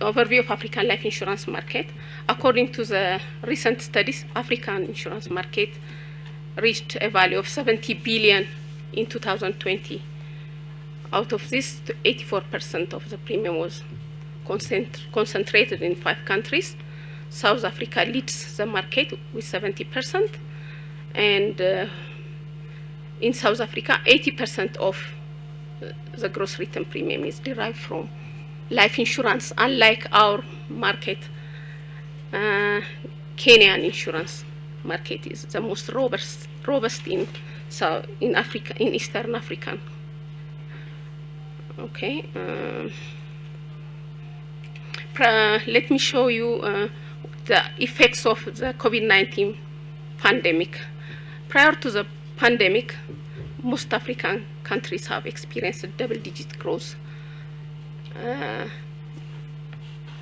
Overview of African life insurance market. According to the recent studies, African insurance market reached a value of 70 billion in 2020. Out of this, 84% of the premium was concentrated in 5 countries. South Africa leads the market with 70%, and in South Africa, 80% of the gross written premium is derived from life insurance, unlike our market. Kenyan insurance market is the most robust in Africa, in Eastern African. Okay. Let me show you the effects of the COVID-19 pandemic. Prior to the pandemic, most African countries have experienced double-digit growth.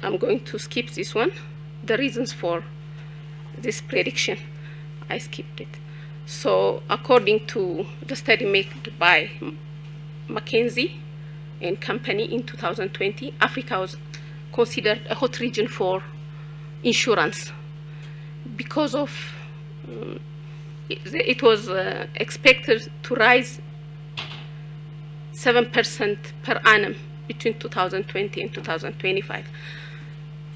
I'm going to skip this one. The reasons for this prediction, I skipped it. So according to the study made by McKinsey and Company in 2020, Africa was considered a hot region for insurance because of it was expected to rise 7% per annum between 2020 and 2025.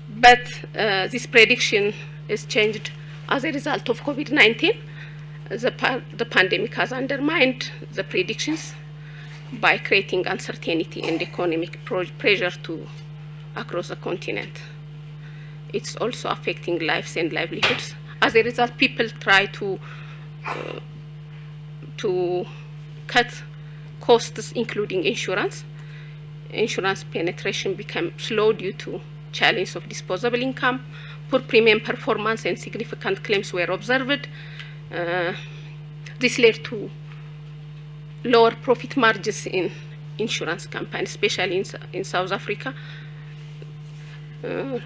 But this prediction is changed as a result of COVID-19. The pandemic has undermined the predictions by creating uncertainty and economic pressure across the continent. It's also affecting lives and livelihoods. As a result, people try to cut costs, including insurance. Insurance penetration became slow due to challenge of disposable income, poor premium performance, and significant claims were observed. This led to lower profit margins in insurance companies, especially in South Africa.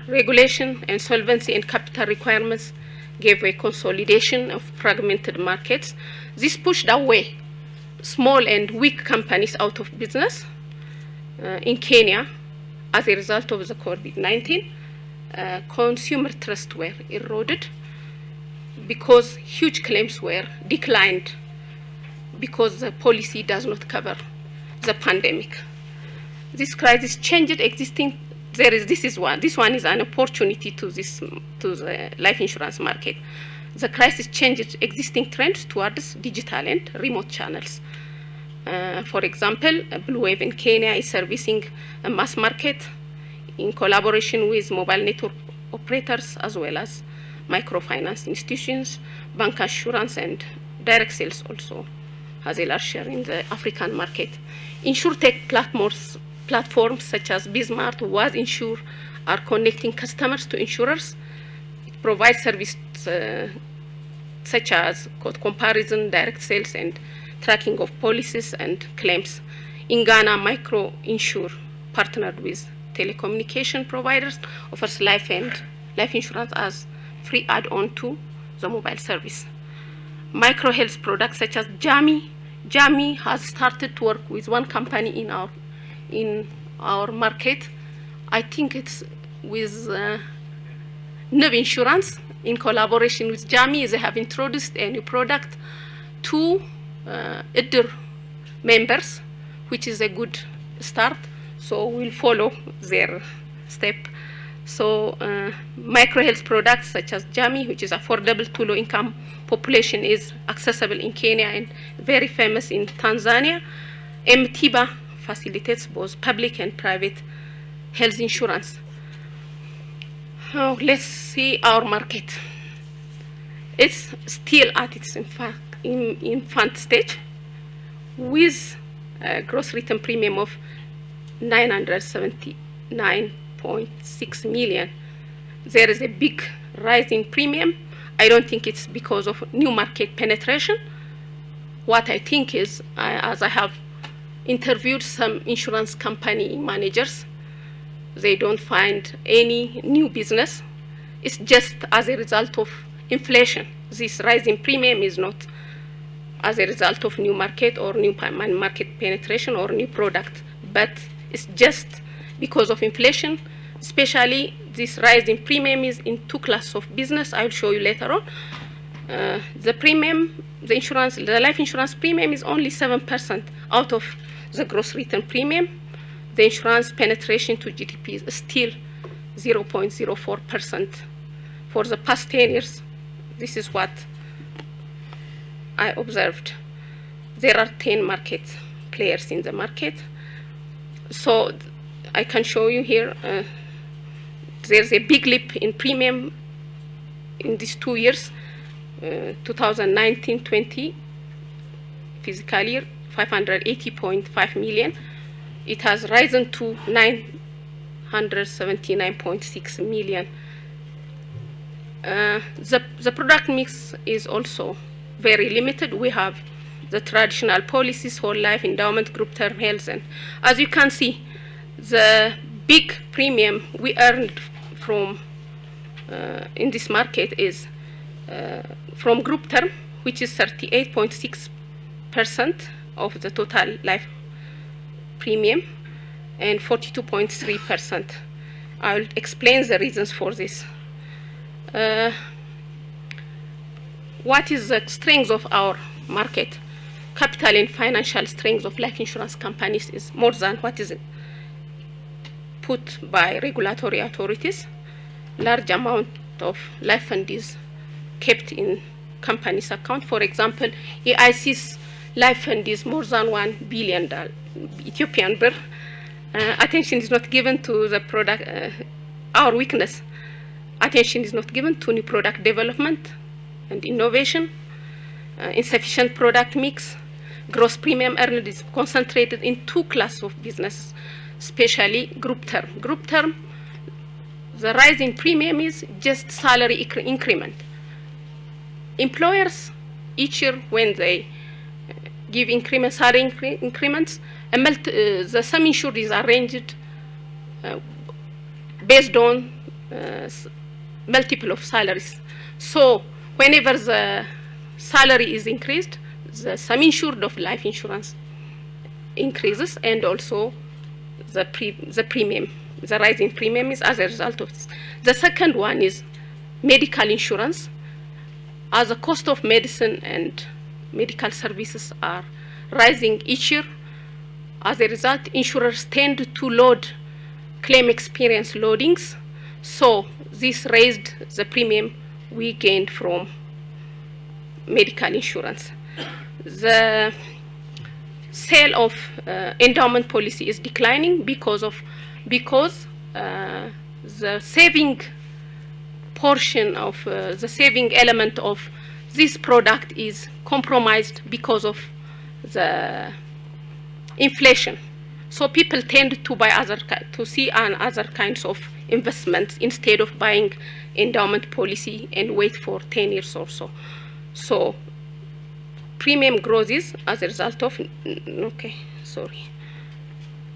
Regulation and solvency and capital requirements gave a consolidation of fragmented markets. This pushed away small and weak companies out of business. In Kenya, as a result of the COVID-19, consumer trust were eroded because huge claims were declined because the policy does not cover the pandemic. This crisis changed existing. This one is an opportunity to the life insurance market. The crisis changed existing trends towards digital and remote channels. For example, Blue Wave in Kenya is servicing a mass market in collaboration with mobile network operators as well as microfinance institutions. Bank assurance and direct sales also has a large share in the African market. InsurTech platforms such as Bismart, Was Insure are connecting customers to insurers. It provides services such as quote comparison, direct sales, and tracking of policies and claims. In Ghana, Micro Insure partnered with telecommunication providers, offers life insurance as free add-on to the mobile service. Micro health products such as Jami has started to work with one company in our market. I think it's with Nib Insurance. In collaboration with Jami, they have introduced a new product to IDR members, which is a good start. So we'll follow their step. So micro health products such as Jami, which is affordable to low-income population, is accessible in Kenya and very famous in Tanzania. Mtiba facilitates both public and private health insurance. Now let's see our market. It's still at its infant stage with a gross written premium of 979.6 million. There is a big rise in premium. I don't think it's because of new market penetration. What I think is, as I have interviewed some insurance company managers, they don't find any new business. It's just as a result of inflation. This rise in premium is not as a result of new market or new market penetration or new product, but it's just because of inflation. especially this rise in premium is in two classes of business. I will show you later on. The premium, the life insurance premium is only 7% out of the gross written premium. The insurance penetration to GDP is still 0.04%. For the past 10 years, this is what I observed. There are 10 market players in the market. So I can show you here, there's a big leap in premium in these 2 years, 2019-20 fiscal year, 580.5 million. It has risen to 979.6 million. The product mix is also very limited. We have the traditional policies, whole life, endowment, group term health, and as you can see, the big premium we earned from in this market is from group term, which is 38.6% of the total life premium, and 42.3%. I'll explain the reasons for this. What is the strength of our market? Capital and financial strength of life insurance companies is more than what is put by regulatory authorities. Large amount of life fund is kept in companies' account. For example, AIC's life fund is more than $1 billion Ethiopian birr. Attention is not given to the product, our weakness. Attention is not given to new product development and innovation. Insufficient product mix. Gross premium earned is concentrated in two classes of business, especially group term. Group term, the rise in premium is just salary increment. Employers, each year when they give salary increments, the sum insured is arranged based on multiple of salaries. So whenever the salary is increased, the sum insured of life insurance increases, and also the premium. The rise in premium is as a result of this. The second one is medical insurance. As the cost of medicine and medical services are rising each year, as a result, insurers tend to load claim experience loadings. So this raised the premium we gained from medical insurance. The sale of endowment policy is declining because the saving portion of the saving element of this product is compromised because of the inflation. So people tend to buy other kinds of investments instead of buying endowment policy and wait for 10 years or so. So premium growth is as a result of,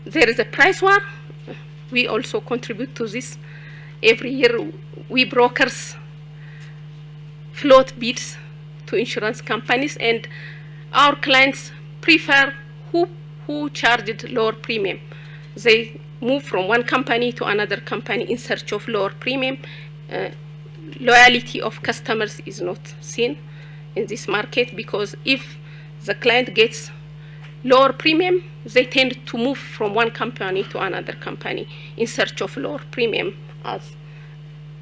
there is a price war. We also contribute to this. Every year we brokers float bids to insurance companies, and our clients prefer who charged lower premium. They move from one company to another company in search of lower premium. Loyalty of customers is not seen in this market, because if the client gets lower premium, they tend to move from one company to another company in search of lower premium, as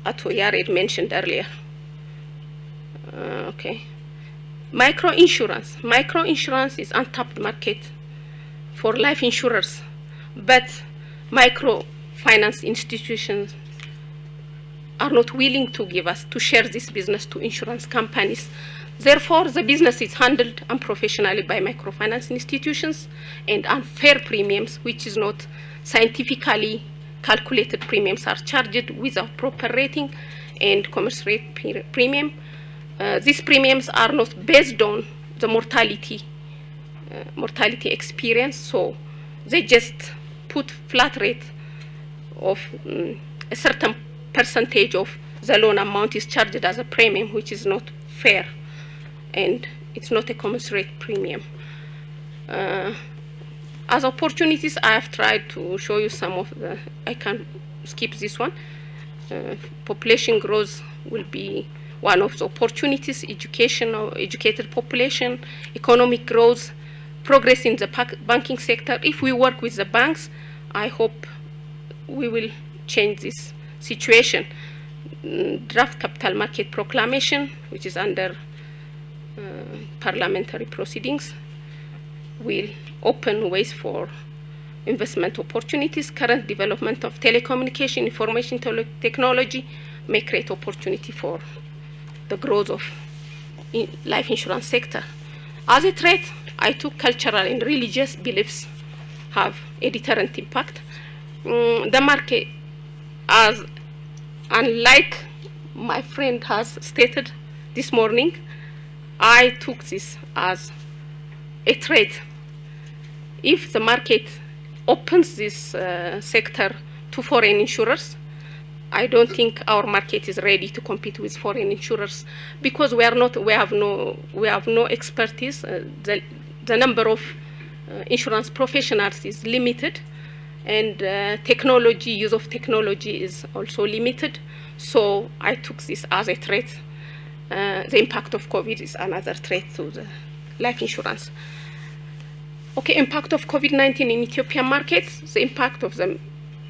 Ato Yared mentioned earlier. Microinsurance. Microinsurance is untapped market for life insurers, but microfinance institutions are not willing to give us to share this business to insurance companies. Therefore, the business is handled unprofessionally by microfinance institutions, and unfair premiums, which is not scientifically calculated premiums, are charged without proper rating and commensurate premium. These premiums are not based on the mortality experience, so they just put flat rate of a certain percentage of the loan amount is charged as a premium, which is not fair, and it's not a commensurate premium. As opportunities, I have tried to show you some of the, I can skip this one. Population growth will be one of the opportunities, education or educated population, economic growth, progress in the banking sector. If we work with the banks, I hope we will change this situation. Draft capital market proclamation, which is under parliamentary proceedings, will open ways for investment opportunities. Current development of telecommunication, information technology may create opportunity for the growth of life insurance sector. As a threat, I took cultural and religious beliefs have a deterrent impact. The market, as unlike my friend has stated this morning, I took this as a threat. If the market opens this sector to foreign insurers, I don't think our market is ready to compete with foreign insurers because we have no expertise. The number of insurance professionals is limited, and use of technology is also limited. So I took this as a threat. The impact of COVID is another threat to the life insurance. Okay, impact of COVID-19 in Ethiopian markets. The impact of the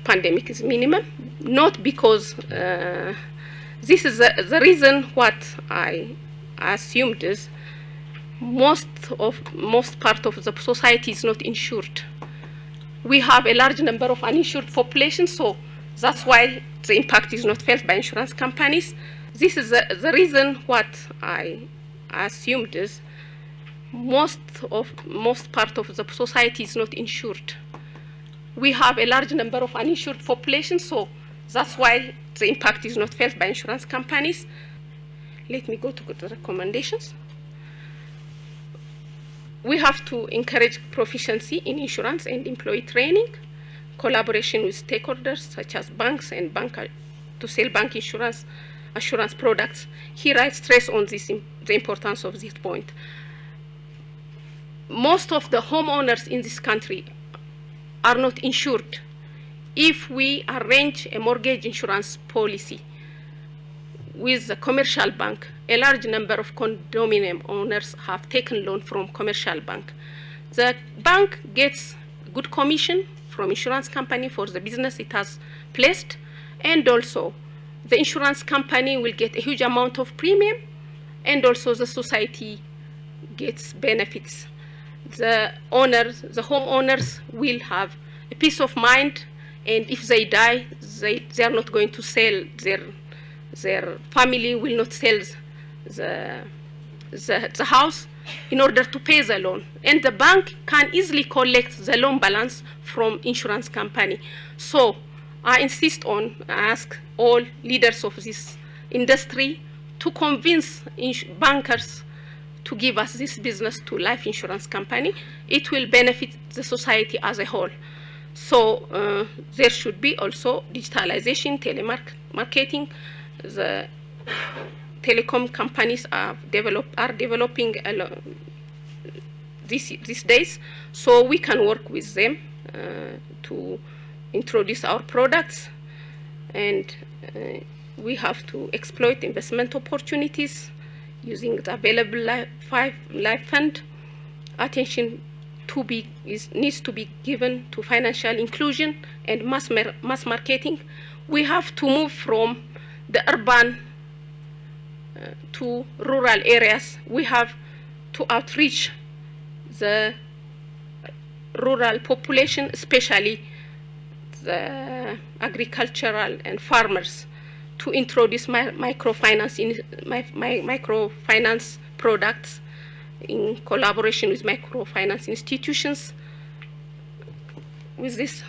pandemic is minimum, not because this is the reason what I assumed is most part of the society is not insured. We have a large number of uninsured population, so that's why the impact is not felt by insurance companies. This is the reason what I assumed is most part of the society is not insured. We have a large number of uninsured population, so that's why the impact is not felt by insurance companies. Let me go to the recommendations. We have to encourage proficiency in insurance and employee training, collaboration with stakeholders such as banks and to sell bank assurance products. Here I stress on this, the importance of this point. Most of the homeowners in this country are not insured. If we arrange a mortgage insurance policy with the commercial bank, a large number of condominium owners have taken loan from commercial bank. The bank gets good commission from insurance company for the business it has placed, and also the insurance company will get a huge amount of premium, and also the society gets benefits. The homeowners will have a peace of mind, and if they die, they are not going to sell, their family will not sell the house in order to pay the loan. And the bank can easily collect the loan balance from insurance company. So I insist on, ask all leaders of this industry to convince bankers to give us this business to life insurance company. It will benefit the society as a whole. So there should be also digitalization, telemarketing. The telecom companies are developing these days, so we can work with them to introduce our products, and we have to exploit investment opportunities using the available life fund. Attention needs to be given to financial inclusion and mass marketing. We have to move from the urban to rural areas. We have to outreach the rural population, especially the agricultural and farmers, to introduce microfinance products in collaboration with microfinance institutions. With this,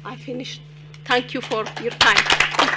I finished. Thank you for your time.